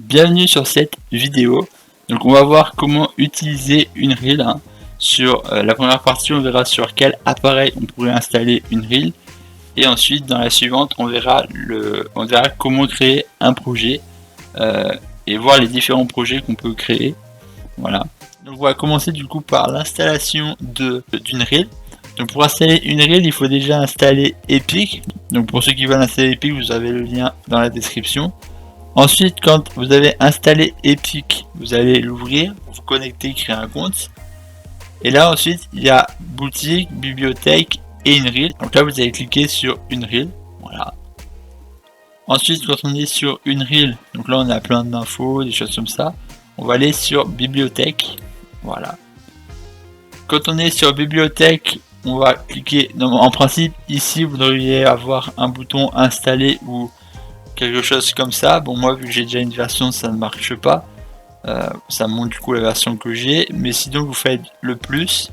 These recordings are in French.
Bienvenue sur cette vidéo. Donc on va voir comment utiliser une reel. Sur la première partie, on verra sur quel appareil on pourrait installer une reel. Et ensuite, dans la suivante, on verra comment créer un projet et voir les différents projets qu'on peut créer. Voilà. Donc on va commencer du coup par l'installation d'une reel. Donc pour installer une reel, il faut déjà installer Epic. Donc pour ceux qui veulent installer Epic, vous avez le lien dans la description. Ensuite, quand vous avez installé Epic, vous allez l'ouvrir, vous connecter, créer un compte. Et là ensuite, il y a boutique, bibliothèque et une reel. Donc là, vous allez cliquer sur une reel. Voilà. Ensuite, quand on est sur une reel, donc là on a plein d'infos, des choses comme ça. On va aller sur bibliothèque. Voilà. Quand on est sur bibliothèque, on va cliquer. Donc, en principe, ici, vous devriez avoir un bouton installer ou quelque chose comme ça. Bon, moi, vu que j'ai déjà une version, ça ne marche pas. Ça montre du coup la version que j'ai. Mais sinon, vous faites le plus.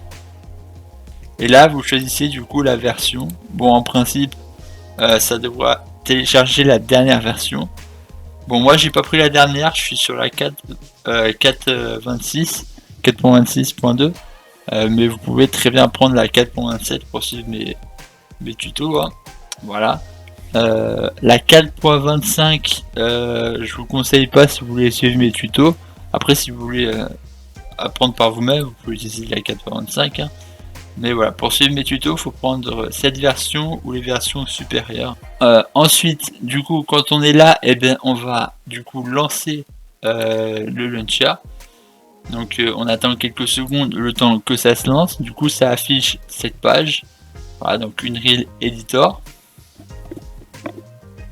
Et là, vous choisissez du coup la version. Bon, en principe, ça devra télécharger la dernière version. Bon, moi, j'ai pas pris la dernière. Je suis sur la 4.26.2. Mais vous pouvez très bien prendre la 4.27 pour suivre mes tutos. Voilà. La 4.25, je vous conseille pas si vous voulez suivre mes tutos. Après, si vous voulez apprendre par vous-même, vous pouvez utiliser la 4.25. Mais voilà, pour suivre mes tutos, il faut prendre cette version ou les versions supérieures. Ensuite, du coup, quand on est là, eh bien, on va du coup lancer le launcher. Donc, on attend quelques secondes le temps que ça se lance. Du coup, ça affiche cette page. Voilà, donc une reel editor.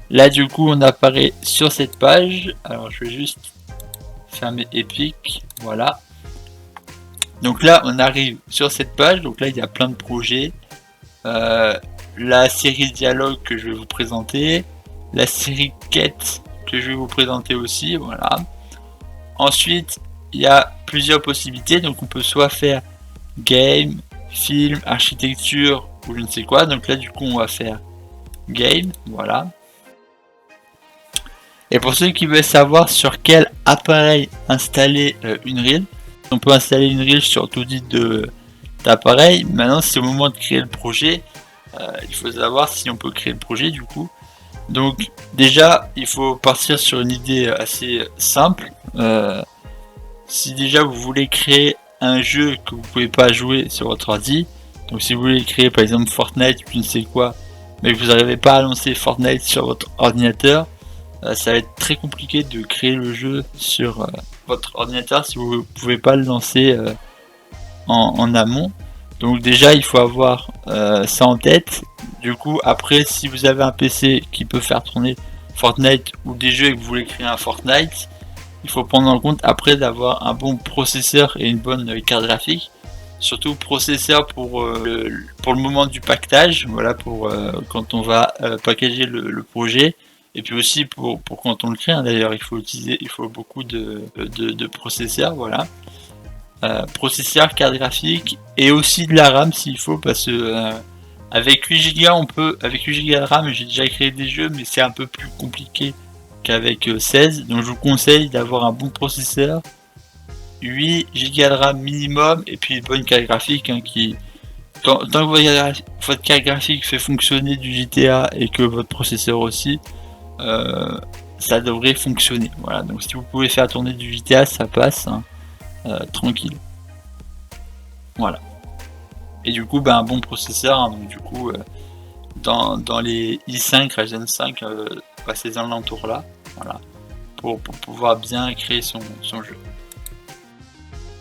Là du coup on apparaît sur cette page. Alors je vais juste fermer Epic. Voilà. Donc là on arrive sur cette page. Donc là il y a plein de projets. La série dialogue que je vais vous présenter. La série quête que je vais vous présenter aussi. Voilà. Ensuite il y a plusieurs possibilités. Donc on peut soit faire game, film, architecture ou je ne sais quoi. Donc là du coup on va faire game. Voilà. Et pour ceux qui veulent savoir sur quel appareil installer une reel, on peut installer une reel sur tout type d'appareil. Maintenant, c'est au moment de créer le projet. Il faut savoir si on peut créer le projet du coup. Donc déjà, il faut partir sur une idée assez simple. Si déjà vous voulez créer un jeu que vous pouvez pas jouer sur votre ordi, donc si vous voulez créer par exemple Fortnite, je ne sais quoi, mais que vous n'arrivez pas à lancer Fortnite sur votre ordinateur, ça va être très compliqué de créer le jeu sur votre ordinateur si vous ne pouvez pas le lancer en amont. Donc déjà il faut avoir ça en tête. Du coup après, si vous avez un PC qui peut faire tourner Fortnite ou des jeux et que vous voulez créer un Fortnite, il faut prendre en compte après d'avoir un bon processeur et une bonne carte graphique. Surtout processeur pour le moment du pactage, voilà, pour quand on va packager le projet. Et puis aussi pour quand on le crée, d'ailleurs il faut beaucoup de processeurs, voilà. Processeur, carte graphique et aussi de la RAM s'il faut, parce que avec 8 Go avec 8 Go de RAM, j'ai déjà créé des jeux, mais c'est un peu plus compliqué qu'avec 16. Donc je vous conseille d'avoir un bon processeur, 8 Go de RAM minimum, et puis une bonne carte graphique qui, tant que votre carte graphique fait fonctionner du GTA et que votre processeur aussi, ça devrait fonctionner. Voilà, donc si vous pouvez faire tourner du GTA, ça passe tranquille. Voilà. Et du coup, un bon processeur, donc du coup, dans les i5, Ryzen 5, passer dans l'entour là, voilà, pour pouvoir bien créer son jeu.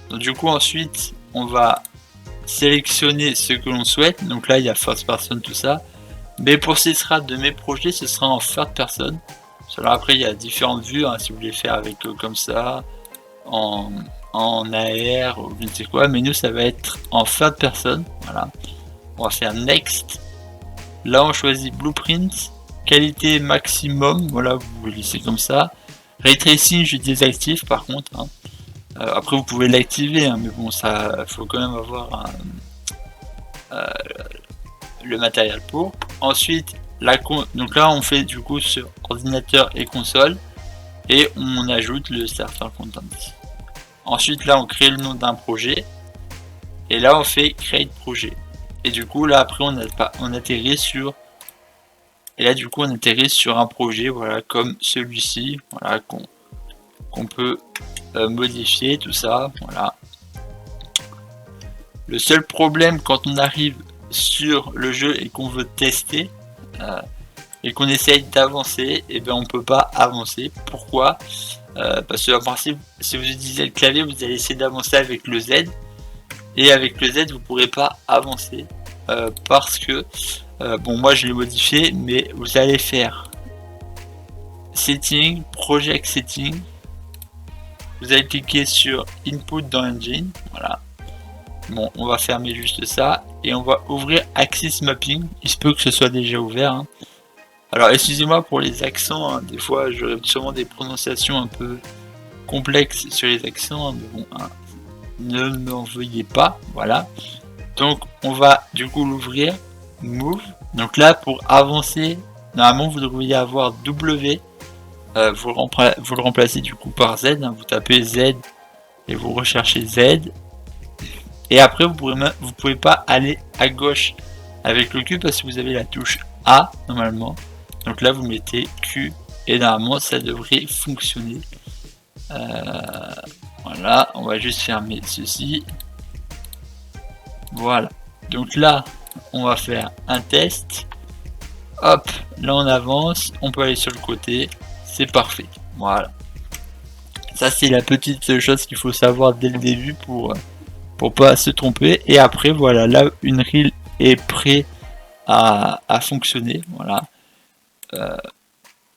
Donc du coup, ensuite, on va sélectionner ce que l'on souhaite. Donc là, il y a first person, tout ça. Mais pour ce sera de mes projets, ce sera en third person. Alors après, il y a différentes vues, si vous voulez faire avec comme ça, en AR ou je ne sais quoi. Mais nous, ça va être en third person. Voilà. On va faire next. Là, on choisit blueprint, qualité maximum. Voilà, vous laissez comme ça. Ray tracing, je désactive par contre. Après, vous pouvez l'activer, mais bon, ça, faut quand même avoir le matériel pour. Ensuite, donc là, on fait du coup sur ordinateur et console. et on ajoute le starter content. Ensuite là on crée le nom d'un projet et là on fait create projet et du coup là après on atterrit sur un projet, voilà, comme celui-ci, voilà, qu'on peut modifier tout ça, voilà. Le seul problème quand on arrive sur le jeu et qu'on veut tester et qu'on essaye d'avancer, et bien on peut pas avancer. Pourquoi? Parce que en principe, si vous utilisez le clavier, vous allez essayer d'avancer avec le Z, et avec le Z vous pourrez pas avancer parce que bon, moi je l'ai modifié, mais vous allez faire setting, project setting, vous allez cliquer sur input dans Engine, voilà. Bon, on va fermer juste ça et on va ouvrir Axis Mapping. Il se peut que ce soit déjà ouvert, hein. Alors excusez-moi pour les accents, hein. Des fois j'aurai sûrement des prononciations un peu complexes sur les accents, hein. Mais bon, hein, ne m'en veuillez pas, voilà. Donc on va du coup l'ouvrir, Move. Donc là pour avancer, normalement vous devriez avoir W, vous le remplacez du coup par Z, hein. Vous tapez Z et vous recherchez Z. Et après vous pouvez pas aller à gauche avec le Q parce que vous avez la touche A normalement. Donc là vous mettez Q et normalement ça devrait fonctionner. Voilà, on va juste fermer ceci. Voilà. Donc là on va faire un test. Hop, là on avance, on peut aller sur le côté, c'est parfait. Voilà. Ça c'est la petite chose qu'il faut savoir dès le début pour pas se tromper. Et après voilà, là une reel est prêt à fonctionner, voilà.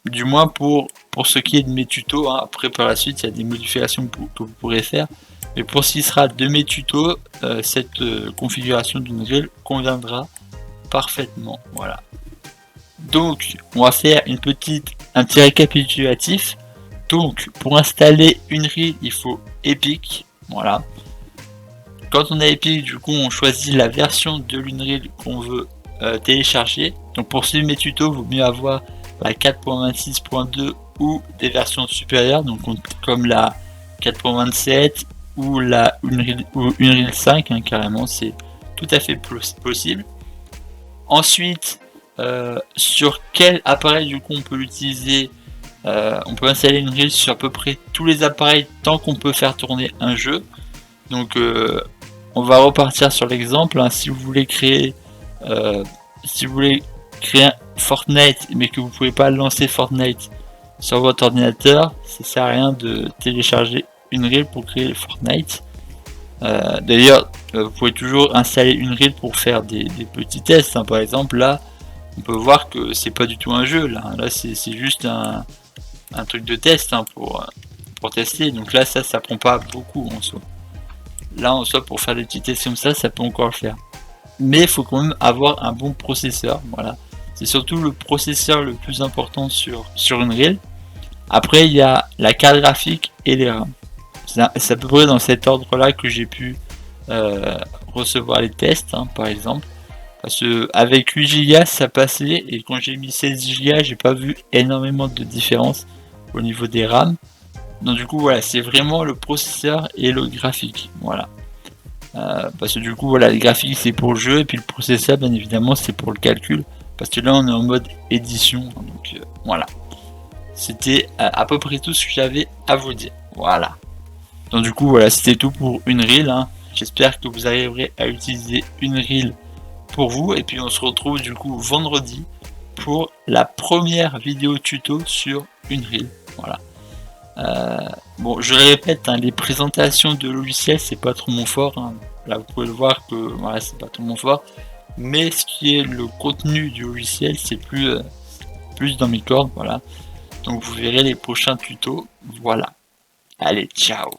Du moins pour ce qui est de mes tutos, hein. Après par la suite il y a des modifications que vous pourrez faire, mais pour ce qui sera de mes tutos, cette configuration d'une reel conviendra parfaitement, voilà. Donc on va faire un petit récapitulatif. Donc pour installer une reel il faut Epic, voilà. Quand on a Epic, du coup on choisit la version de l'Unreal qu'on veut télécharger. Donc pour suivre mes tutos, il vaut mieux avoir la 4.26.2 ou des versions supérieures, donc comme la 4.27 ou la Unreal 5, hein, carrément, c'est tout à fait possible. Ensuite, sur quel appareil du coup on peut l'utiliser? On peut installer une reel sur à peu près tous les appareils tant qu'on peut faire tourner un jeu. Donc on va repartir sur l'exemple, hein. Si vous voulez créer un Fortnite mais que vous pouvez pas lancer Fortnite sur votre ordinateur, ça sert à rien de télécharger une reel pour créer Fortnite. D'ailleurs vous pouvez toujours installer une reel pour faire des petits tests, hein. Par exemple là on peut voir que c'est pas du tout un jeu, là c'est juste un truc de test, hein, pour tester. Donc là ça prend pas beaucoup en soi. Là en soi pour faire des petits tests comme ça peut encore le faire, mais il faut quand même avoir un bon processeur, voilà. C'est surtout le processeur le plus important sur une reel. Après il y a la carte graphique et les RAM. C'est à peu près dans cet ordre là que j'ai pu recevoir les tests, hein, par exemple, parce que avec 8 Go ça passait, et quand j'ai mis 16 Go j'ai pas vu énormément de différence au niveau des RAM. Donc du coup voilà, c'est vraiment le processeur et le graphique, voilà. Parce que du coup voilà, le graphique c'est pour le jeu et puis le processeur bien évidemment c'est pour le calcul, parce que là on est en mode édition, donc voilà. C'était à peu près tout ce que j'avais à vous dire, voilà. Donc du coup voilà, c'était tout pour une reel, hein. J'espère que vous arriverez à utiliser une reel pour vous, et puis on se retrouve du coup vendredi pour la première vidéo tuto sur une reel, voilà. Bon, je le répète, hein, les présentations de logiciels c'est pas trop mon fort, hein. Là vous pouvez le voir que voilà, c'est pas trop mon fort, mais ce qui est le contenu du logiciel c'est plus dans mes cordes, voilà. Donc vous verrez les prochains tutos, voilà. Allez, ciao.